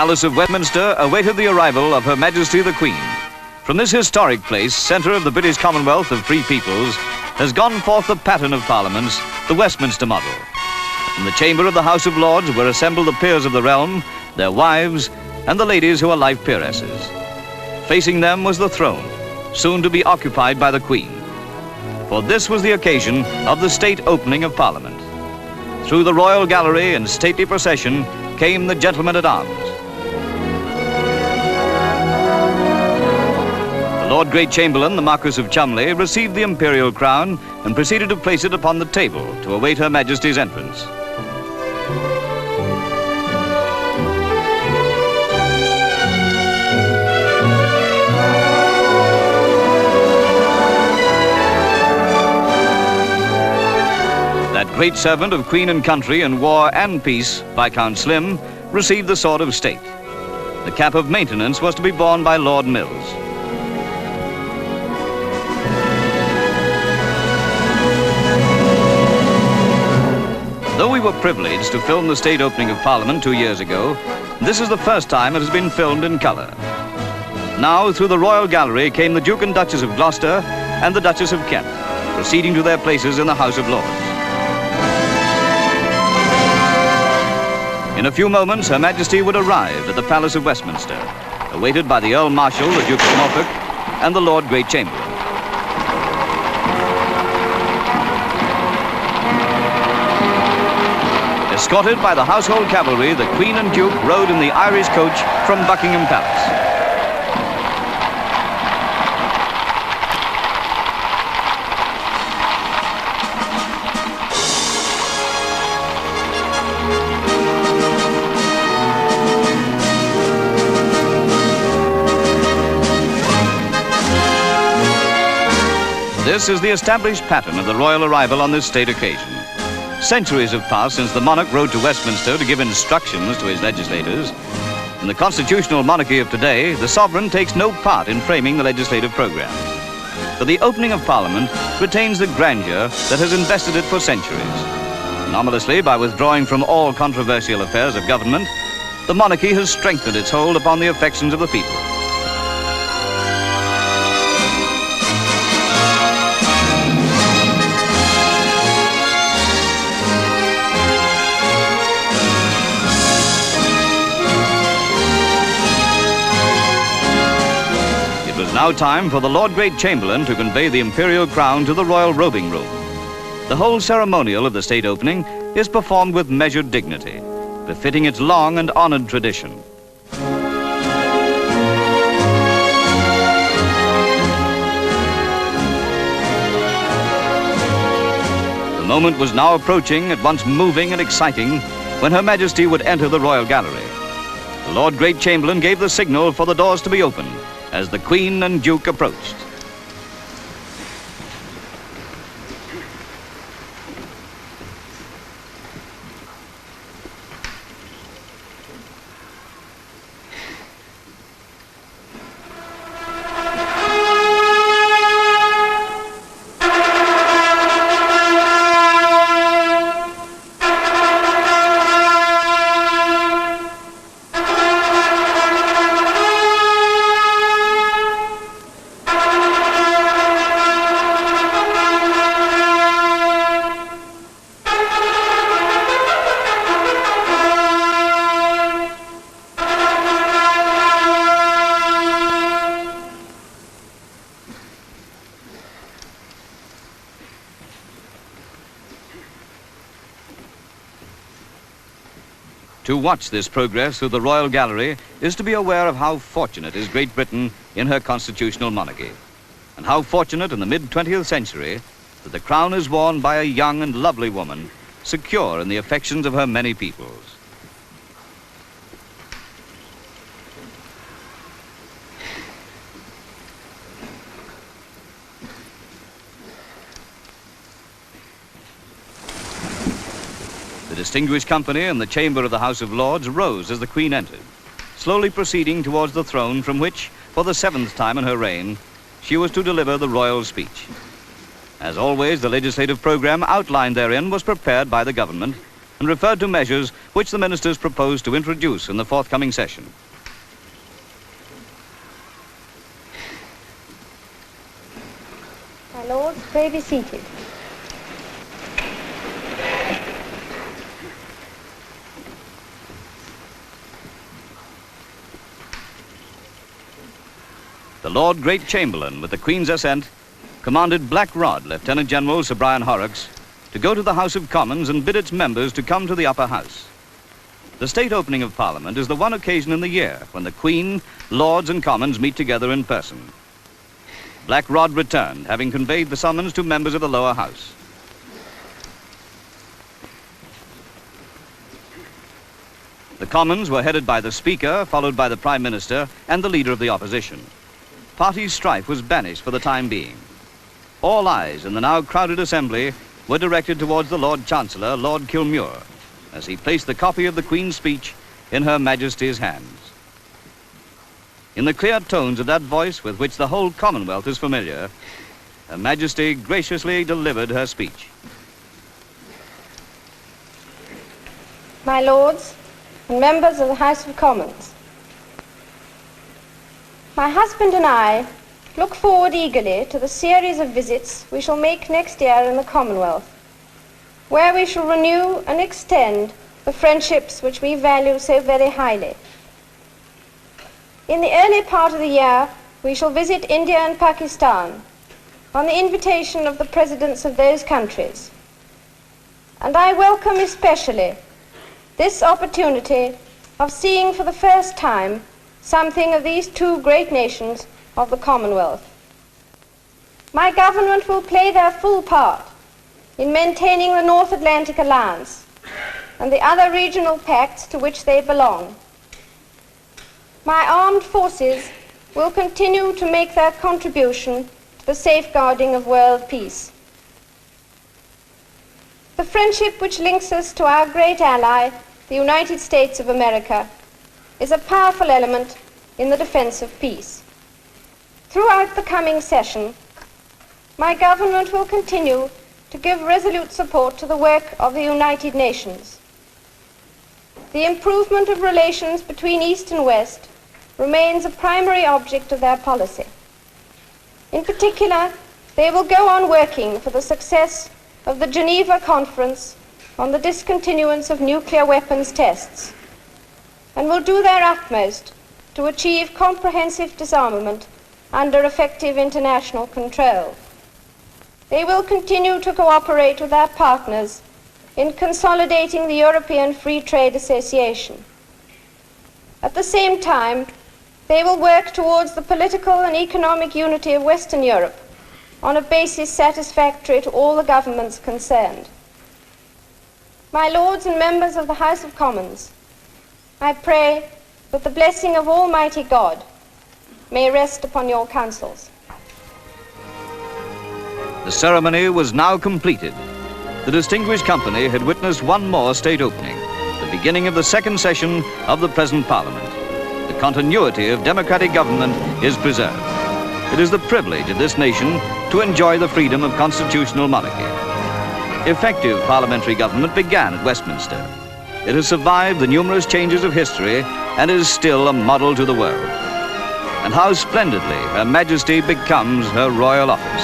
Palace of Westminster awaited the arrival of Her Majesty the Queen. From this historic place, centre of the British Commonwealth of Free Peoples, has gone forth the pattern of parliaments, the Westminster model. In the chamber of the House of Lords were assembled the peers of the realm, their wives, and the ladies who are life peeresses. Facing them was the throne, soon to be occupied by the Queen. For this was the occasion of the state opening of Parliament. Through the royal gallery in stately procession came the gentlemen-at-arms. The Lord Great Chamberlain, the Marquis of Cholmondeley, received the imperial crown and proceeded to place it upon the table to await Her Majesty's entrance. That great servant of Queen and country in war and peace, Viscount Slim, received the sword of state. The cap of maintenance was to be borne by Lord Mills. Though we were privileged to film the state opening of Parliament 2 years ago, this is the first time it has been filmed in colour. Now, through the Royal Gallery came the Duke and Duchess of Gloucester and the Duchess of Kent, proceeding to their places in the House of Lords. In a few moments, Her Majesty would arrive at the Palace of Westminster, awaited by the Earl Marshal, the Duke of Norfolk, and the Lord Great Chamberlain. Escorted by the household cavalry, the Queen and Duke rode in the Irish coach from Buckingham Palace. This is the established pattern of the royal arrival on this state occasion. Centuries have passed since the monarch rode to Westminster to give instructions to his legislators. In the constitutional monarchy of today, the sovereign takes no part in framing the legislative program. But the opening of Parliament retains the grandeur that has invested it for centuries. Anomalously, by withdrawing from all controversial affairs of government, the monarchy has strengthened its hold upon the affections of the people. Now time for the Lord Great Chamberlain to convey the imperial crown to the royal robing room. The whole ceremonial of the state opening is performed with measured dignity, befitting its long and honored tradition. The moment was now approaching, at once moving and exciting, when Her Majesty would enter the royal gallery. The Lord Great Chamberlain gave the signal for the doors to be opened as the Queen and Duke approached. To watch this progress through the Royal Gallery is to be aware of how fortunate is Great Britain in her constitutional monarchy, and how fortunate in the mid-20th century that the crown is worn by a young and lovely woman, secure in the affections of her many peoples. The distinguished company in the chamber of the House of Lords rose as the Queen entered, slowly proceeding towards the throne from which, for the 7th time in her reign, she was to deliver the royal speech. As always, the legislative program outlined therein was prepared by the government and referred to measures which the ministers proposed to introduce in the forthcoming session. My lords, pray be seated. The Lord Great Chamberlain, with the Queen's assent, commanded Black Rod, Lieutenant General Sir Brian Horrocks, to go to the House of Commons and bid its members to come to the upper house. The state opening of Parliament is the one occasion in the year when the Queen, Lords and Commons meet together in person. Black Rod returned, having conveyed the summons to members of the lower house. The Commons were headed by the Speaker, followed by the Prime Minister and the Leader of the Opposition. Party strife was banished for the time being. All eyes in the now crowded assembly were directed towards the Lord Chancellor, Lord Kilmuir, as he placed the copy of the Queen's speech in Her Majesty's hands. In the clear tones of that voice with which the whole Commonwealth is familiar, Her Majesty graciously delivered her speech. My lords and members of the House of Commons, my husband and I look forward eagerly to the series of visits we shall make next year in the Commonwealth, where we shall renew and extend the friendships which we value so very highly. In the early part of the year, we shall visit India and Pakistan on the invitation of the presidents of those countries. And I welcome especially this opportunity of seeing for the first time something of these two great nations of the Commonwealth. My government will play their full part in maintaining the North Atlantic Alliance and the other regional pacts to which they belong. My armed forces will continue to make their contribution to the safeguarding of world peace. The friendship which links us to our great ally, the United States of America, is a powerful element in the defense of peace. Throughout the coming session, my government will continue to give resolute support to the work of the United Nations. The improvement of relations between East and West remains a primary object of their policy. In particular, they will go on working for the success of the Geneva Conference on the discontinuance of nuclear weapons tests, and will do their utmost to achieve comprehensive disarmament under effective international control. They will continue to cooperate with our partners in consolidating the European Free Trade Association. At the same time, they will work towards the political and economic unity of Western Europe on a basis satisfactory to all the governments concerned. My lords and members of the House of Commons, I pray that the blessing of Almighty God may rest upon your councils. The ceremony was now completed. The distinguished company had witnessed one more state opening, the beginning of the second session of the present Parliament. The continuity of democratic government is preserved. It is the privilege of this nation to enjoy the freedom of constitutional monarchy. Effective parliamentary government began at Westminster. It has survived the numerous changes of history and is still a model to the world. And how splendidly Her Majesty becomes her royal office.